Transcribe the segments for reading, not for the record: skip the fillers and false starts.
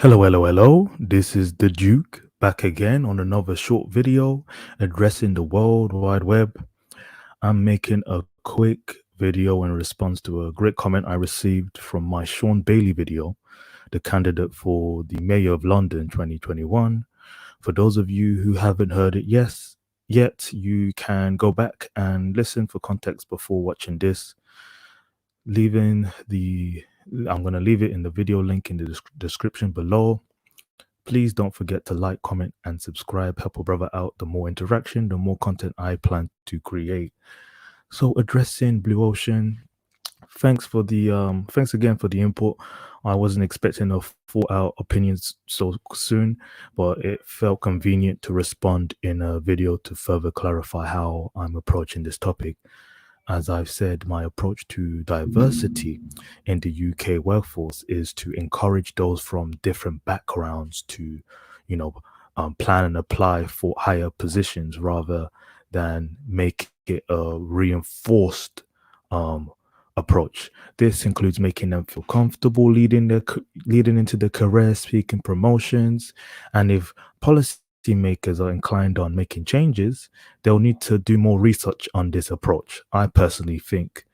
Hello, hello, hello. This is the Duke back again on another short video addressing the World Wide Web. I'm making a quick video in response to a great comment I received from my Shaun Bailey video, the candidate for the Mayor of London 2021. For those of you who haven't heard it yet, you can go back and listen for context before watching this. Leaving the I'm going to leave it in the video link in the description below. Please don't forget to like, comment, and subscribe. Help a brother out. The more interaction, the more content I plan to create. So addressing Blue Ocean, thanks again for the input. I wasn't expecting a full out opinions so soon, but it felt convenient to respond in a video to further clarify how I'm approaching this topic. As I've said, my approach to diversity in the UK workforce is to encourage those from different backgrounds to, you know, plan and apply for higher positions rather than make it a reinforced um, approach. This includes making them feel comfortable leading into the career, seeking promotions, and if policymakers are inclined on making changes, they'll need to do more research on this approach. I personally think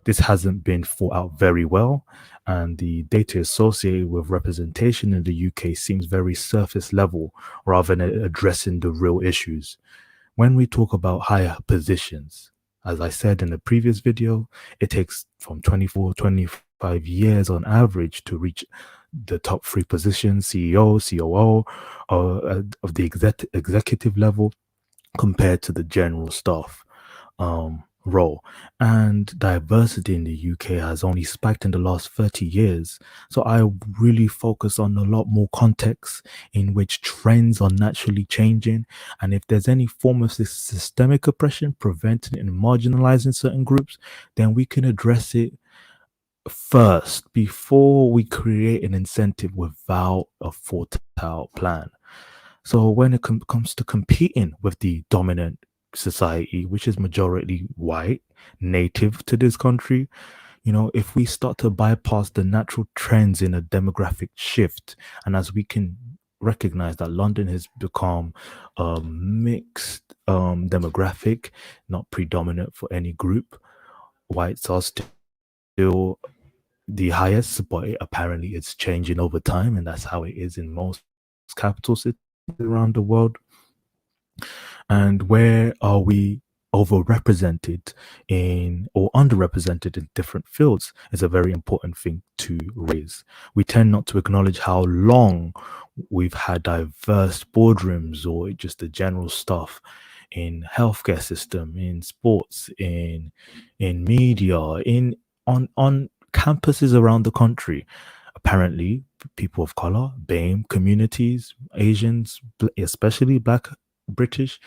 this hasn't been thought out very well, and the data associated with representation in the UK seems very surface level rather than addressing the real issues. When we talk about higher positions, as I said in the previous video, it takes from 25 years on average to reach the top three positions, CEO, COO, of the executive level compared to the general staff role. And diversity in the UK has only spiked in the last 30 years. So I really focus on a lot more context in which trends are naturally changing. And if there's any form of systemic oppression preventing and marginalizing certain groups, then we can address it first before we create an incentive without a thought out plan. So when it comes to competing with the dominant society, which is majority white, native to this country, if we start to bypass the natural trends in a demographic shift, and as we can recognize that London has become a mixed demographic, not predominant for any group, whites are still the highest, but apparently it's changing over time, and that's how it is in most capital cities around the world. And where are we overrepresented in or underrepresented in different fields is a very important thing to raise. We tend not to acknowledge how long we've had diverse boardrooms or just the general stuff in healthcare system, in sports, in media, in on campuses around the country. Apparently, people of color, BAME communities, Asians, especially Black British,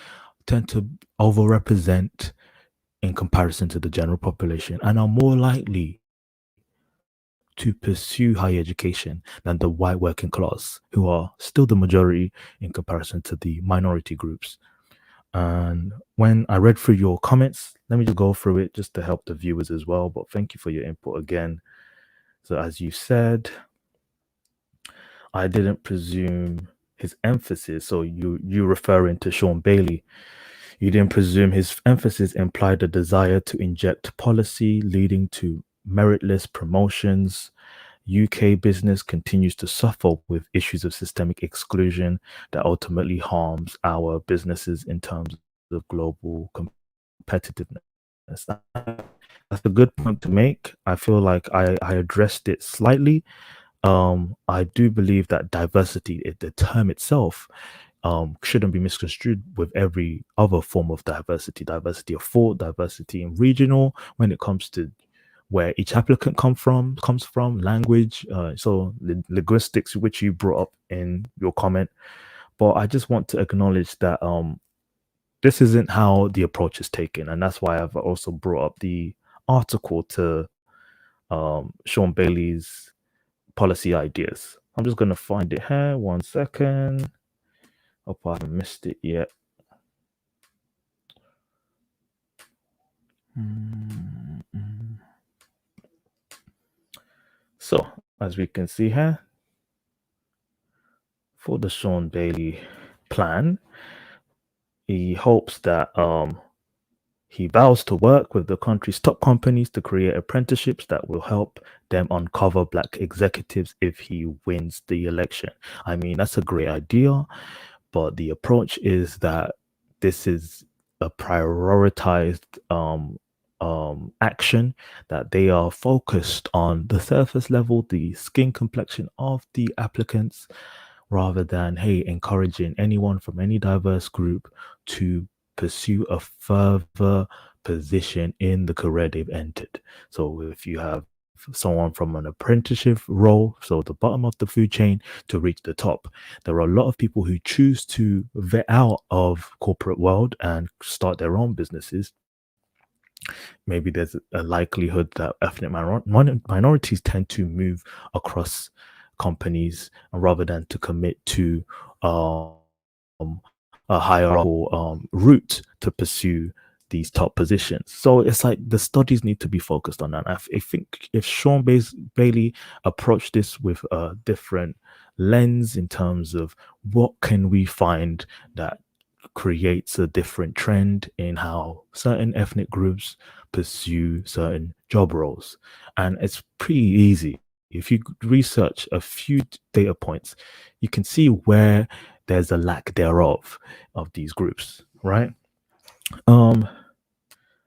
tend to overrepresent in comparison to the general population and are more likely to pursue higher education than the white working class, who are still the majority in comparison to the minority groups. And when I read through your comments, let me just go through it just to help the viewers as well. But thank you for your input again. So, as you said, I didn't presume his emphasis. So you referring to Shaun Bailey. You didn't presume his emphasis implied a desire to inject policy leading to meritless promotions. UK business continues to suffer with issues of systemic exclusion that ultimately harms our businesses in terms of global competitiveness. That's a good point to make. I feel like I addressed it slightly. I do believe that diversity, the term itself, shouldn't be misconstrued with every other form of diversity of thought, diversity in regional, when it comes to where each applicant comes from, language, so linguistics, which you brought up in your comment. But I just want to acknowledge that this isn't how the approach is taken, and that's why I've also brought up the article to Shaun Bailey's policy ideas. I'm just gonna find it here. 1 second. Hope I haven't missed it yet. So, as we can see here, For the Shaun Bailey plan, he hopes that he vows to work with the country's top companies to create apprenticeships that will help them uncover black executives if he wins the election. I mean, that's a great idea, but the approach is that this is a prioritized action, that they are focused on the surface level, the skin complexion of the applicants, rather than, hey, encouraging anyone from any diverse group to pursue a further position in the career they've entered. So if you have someone from an apprenticeship role, so the bottom of the food chain, to reach the top, there are a lot of people who choose to vet out of corporate world and start their own businesses. Maybe there's a likelihood that ethnic minorities tend to move across companies, and rather than to commit to um, a hierarchical route to pursue these top positions. So it's like the studies need to be focused on that. I think if Bailey approached this with a different lens in terms of what can we find that creates a different trend in how certain ethnic groups pursue certain job roles. And it's pretty easy. If you research a few data points, you can see where there's a lack thereof of these groups, right? Um,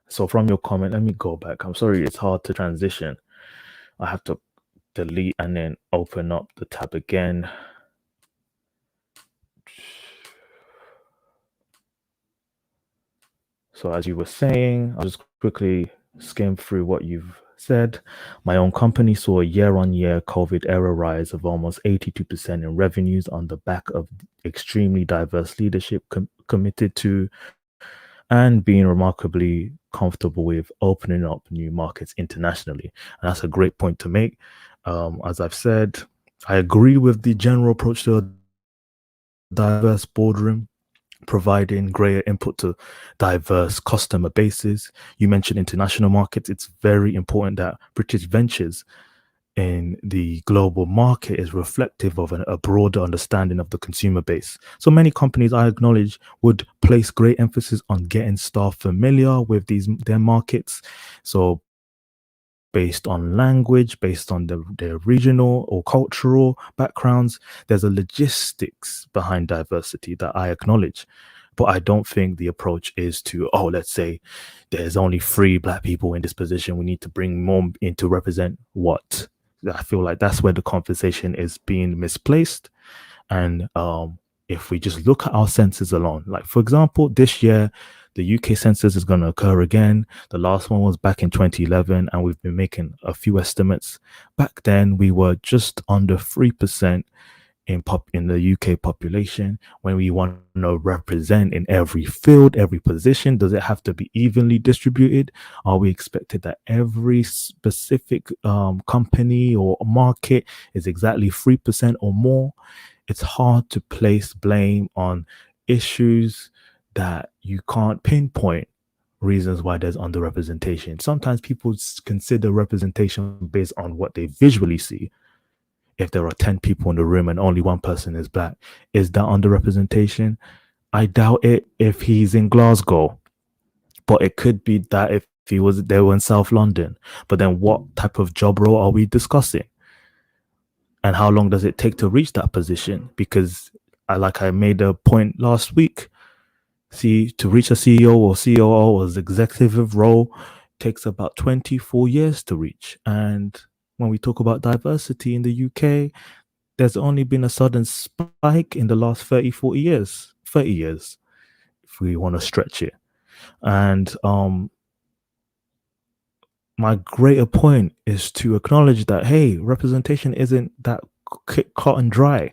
so from your comment, let me go back. I'm sorry, it's hard to transition. I have to delete and then open up the tab again. So as you were saying, I'll just quickly skim through what you've said. My own company saw a year-on-year COVID era rise of almost 82% in revenues on the back of extremely diverse leadership committed to and being remarkably comfortable with opening up new markets internationally. And that's a great point to make. As I've said, I agree with the general approach to a diverse boardroom, providing greater input to diverse customer bases. You mentioned international markets. It's very important that British ventures in the global market is reflective of a broader understanding of the consumer base. So many companies, I acknowledge, would place great emphasis on getting staff familiar with their markets. So based on language, based on their regional or cultural backgrounds, there's a logistics behind diversity that I acknowledge. But I don't think the approach is to, oh, let's say there's only 3 black people in this position. We need to bring more in to represent what? I feel like that's where the conversation is being misplaced. And if we just look at our census alone, like for example, this year, the UK census is going to occur again. The last one was back in 2011, and we've been making a few estimates. Back then, we were just under 3% in the UK population. When we want to represent in every field, every position, does it have to be evenly distributed? Are we expected that every specific company or market is exactly 3% or more? It's hard to place blame on issues that you can't pinpoint reasons why there's underrepresentation. Sometimes people consider representation based on what they visually see. If there are 10 people in the room and only one person is black, is that underrepresentation? I doubt it if he's in Glasgow, but it could be that if he was there in South London. But then what type of job role are we discussing? And how long does it take to reach that position? Because I made a point last week, to reach a CEO or COO or executive role takes about 24 years to reach. And when we talk about diversity in the UK, there's only been a sudden spike in the last 30, 40 years, 30 years, if we want to stretch it. And my greater point is to acknowledge that, hey, representation isn't that cut and dry.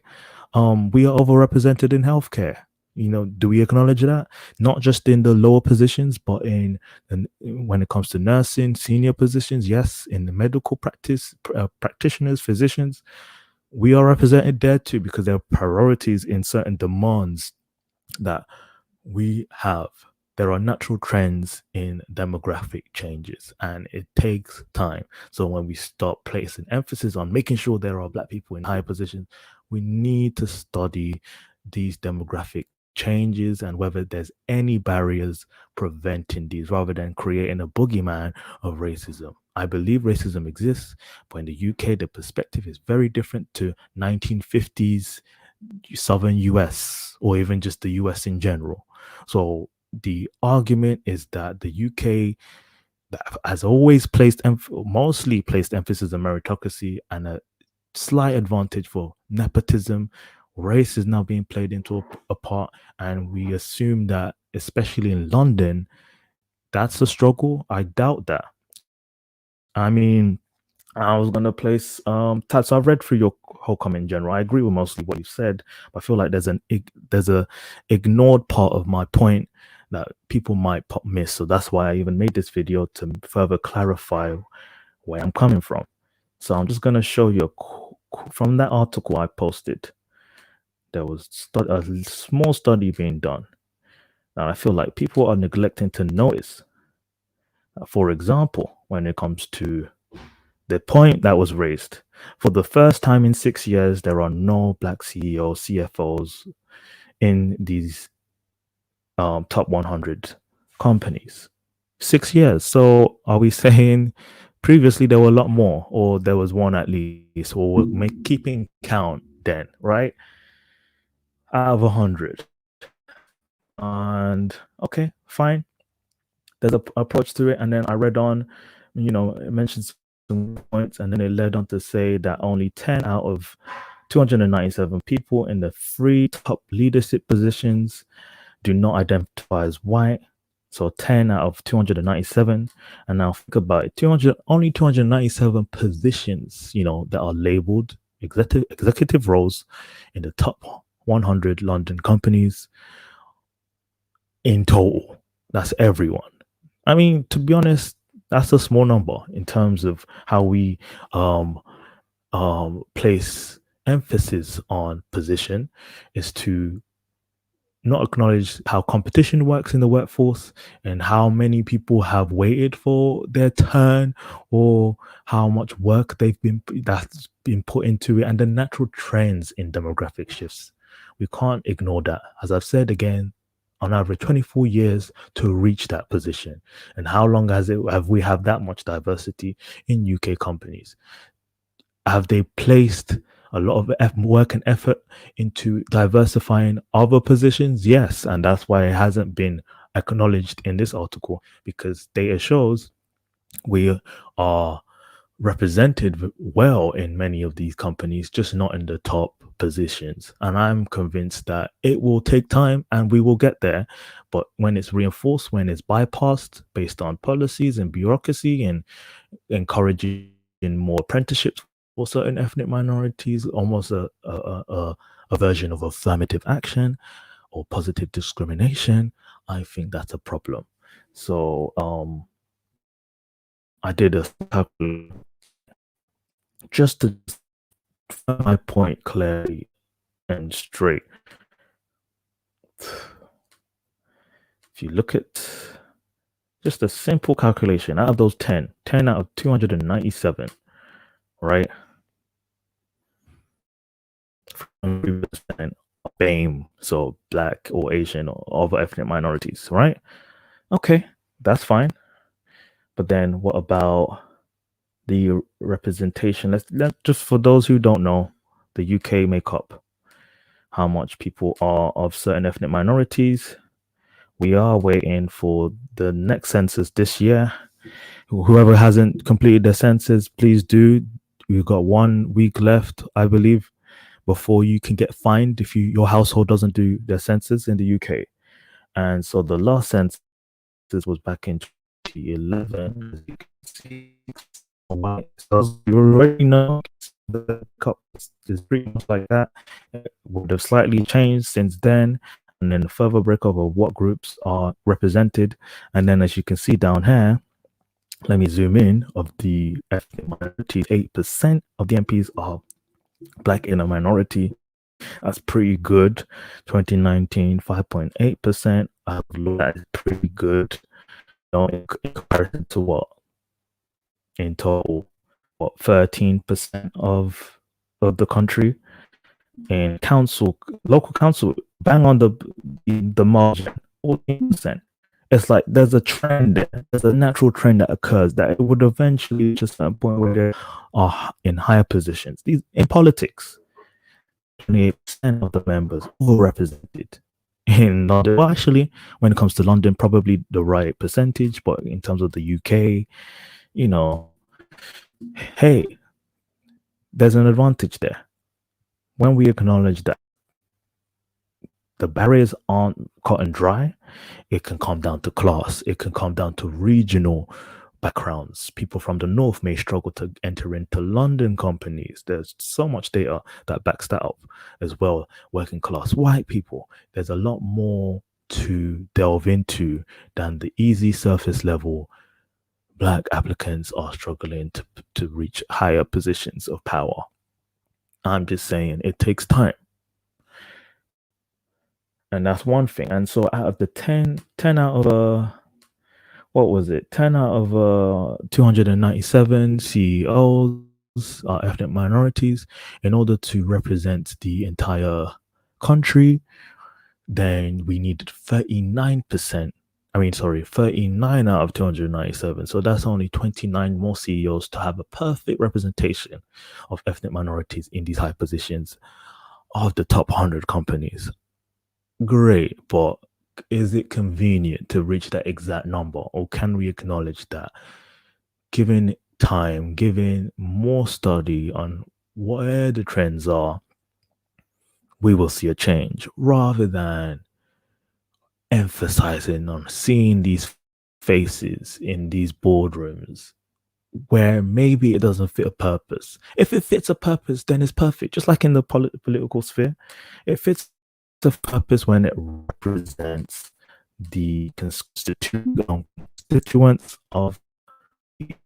We are overrepresented in healthcare. Do we acknowledge that? Not just in the lower positions, but when it comes to nursing, senior positions, yes, in the medical practice, practitioners, physicians, we are represented there too, because there are priorities in certain demands that we have. There are natural trends in demographic changes, and it takes time. So when we start placing emphasis on making sure there are black people in higher positions, We need to study these demographic changes and whether there's any barriers preventing these rather than creating a boogeyman of racism. I believe racism exists, but in the UK, the perspective is very different to 1950s southern US or even just the US in general. So the argument is that the UK that has always mostly placed emphasis on meritocracy and a slight advantage for nepotism. Race is now being played into a part, and we assume that, especially in London, that's a struggle. I doubt that. I mean, I was gonna place Tats. I've read through your whole comment in general. I agree with mostly what you said, but I feel like there's a ignored part of my point that people might miss. So that's why I even made this video to further clarify where I'm coming from. So I'm just gonna show you from that article I posted. There was a small study being done, and I feel like people are neglecting to notice. For example, when it comes to the point that was raised. For the first time in 6 years, there are no black CEOs, CFOs in these top 100 companies. 6 years. So are we saying previously there were a lot more, or there was one at least, or we're keeping count then, right? Out of 100. And okay, fine. There's a approach to it. And then I read on, it mentions some points, and then it led on to say that only 10 out of 297 people in the three top leadership positions do not identify as white. So 10 out of 297. And now think about it, only 297 positions, that are labeled executive roles in the top 100 London companies in total. That's everyone. I mean, to be honest, that's a small number in terms of how we place emphasis on position, is to not acknowledge how competition works in the workforce and how many people have waited for their turn, or how much work that's been put into it, and the natural trends in demographic shifts. We can't ignore that. As I've said again, on average 24 years to reach that position. And how long have we have that much diversity in UK companies? Have they placed a lot of work and effort into diversifying other positions? Yes, and that's why it hasn't been acknowledged in this article, because data shows we are represented well in many of these companies, just not in the top positions. And I'm convinced that it will take time and we will get there. But when it's reinforced, when it's bypassed based on policies and bureaucracy and encouraging more apprenticeships for certain ethnic minorities, almost a version of affirmative action or positive discrimination, I think that's a problem. So I did a calculation just to my point clearly and straight. If you look at just a simple calculation, out of those 10 out of 297, right? BAME, so black or Asian or other ethnic minorities, right? Okay, that's fine. But then what about the representation? Let's just, for those who don't know, the UK make up how much people are of certain ethnic minorities. We are waiting for the next census this year. Whoever hasn't completed their census, please do. We've got 1 week left, I believe, before you can get fined if your household doesn't do their census in the UK. And so the last census was back in 2011. As you can see, so you already know the cup is pretty much like that. It would have slightly changed since then, and then a further breakup of what groups are represented. And then, as you can see down here, let me zoom in, of the ethnic minorities, 8% of the MPs are black in a minority. That's pretty good. 2019, 5.8%. That is pretty good. In comparison to what? In total, what, 13% of the country? in council, local council, bang on the margin, 14%. It's like there's a trend there. There's a natural trend that occurs that it would eventually reach a certain point where they are in higher positions. These in politics, 28% of the members overrepresented in London. Well, actually, when it comes to London, probably the right percentage, but in terms of the UK, you know, hey, there's an advantage there. When we acknowledge that the barriers aren't cut and dry, it can come down to class, it can come down to regional backgrounds. People from the north may struggle to enter into London companies. There's so much data that backs that up as well. Working class white people, there's a lot more to delve into than the easy surface level. Black applicants are struggling to reach higher positions of power. I'm just saying it takes time. And that's one thing. And so out of the 10 out of what was it? 10 out of 297 CEOs are ethnic minorities. In order to represent the entire country, then we needed 39%. I mean, sorry, 39 out of 297. So that's only 29 more CEOs to have a perfect representation of ethnic minorities in these high positions of the top 100 companies. Great, but is it convenient to reach that exact number, or can we acknowledge that given time, given more study on where the trends are, we will see a change rather than emphasizing on seeing these faces in these boardrooms where maybe it doesn't fit a purpose. If it fits a purpose, then it's perfect. Just like in the political sphere, it fits the purpose when it represents the constituents of the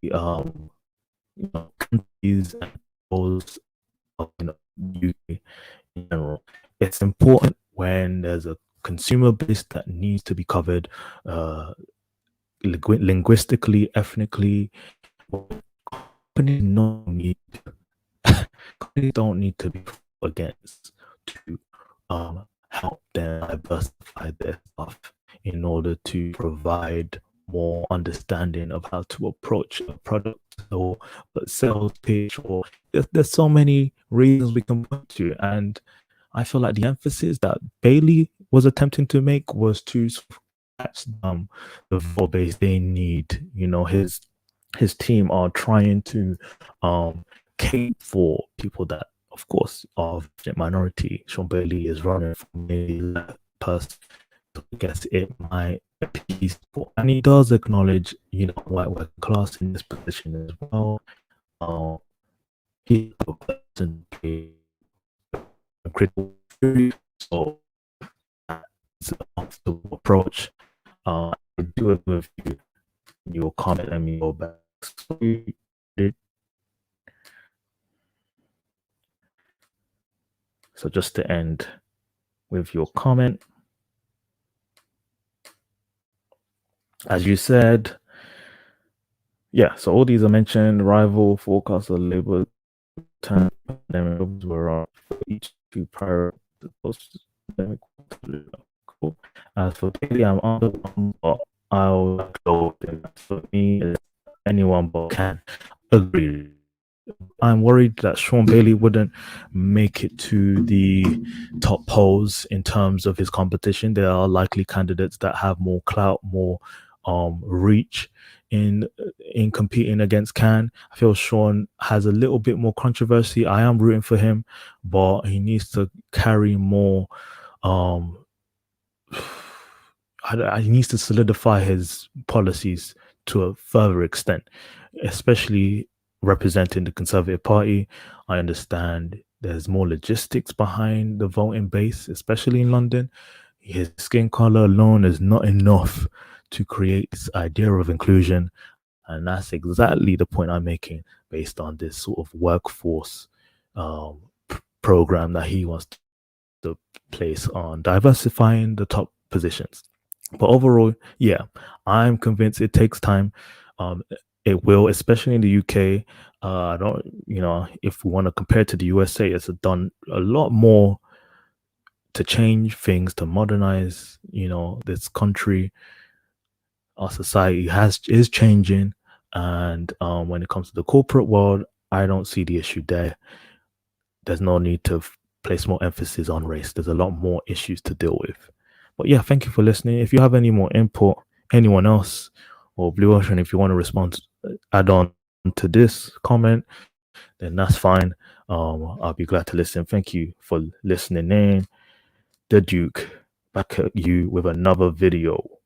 countries and those of UK in general. It's important when there's a consumer base that needs to be covered linguistically, ethnically. Companies don't need companies don't need to be against to help them diversify their stuff in order to provide more understanding of how to approach a product or a sales pitch, or there's so many reasons we can point to. And I feel like the emphasis that Bailey was attempting to make was to catch the vote base they need. His team are trying to cater for people that, of course, are of minority. Shaun Bailey is running for maybe that person. So I guess it might appease people. And he does acknowledge, white working class in this position as well. He's a person to a critical theory, so it's a comfortable approach. I do agree with you. Your comment and me go back. So just to end with your comment, as you said, yeah, so all these are mentioned. Rival forecasts of labor time pandemic were on for each two prior to post-pandemic. Cool. As for Bailey, I'm on the one, but I'll go for me, anyone but can. Agreed. I'm worried that Shaun Bailey wouldn't make it to the top polls in terms of his competition. There are likely candidates that have more clout, more reach in competing against Can. I feel Shaun has a little bit more controversy. I am rooting for him, but he needs to carry more. He needs to solidify his policies to a further extent, especially representing the Conservative Party. I understand there's more logistics behind the voting base, especially in London. His skin color alone is not enough to create this idea of inclusion. And that's exactly the point I'm making based on this sort of workforce program that he wants to place on diversifying the top positions. But overall, yeah, I'm convinced it takes time. It will, especially in the UK. I don't, if we want to compare it to the USA, it's done a lot more to change things, to modernize, this country. Our society is changing, and when it comes to the corporate world, I don't see the issue there. There's no need to place more emphasis on race. There's a lot more issues to deal with. But yeah, thank you for listening. If you have any more input, anyone else or Blue Ocean, if you want to respond, add on to this comment, then that's fine. I'll be glad to listen. Thank you for listening in. The Duke back at you with another video.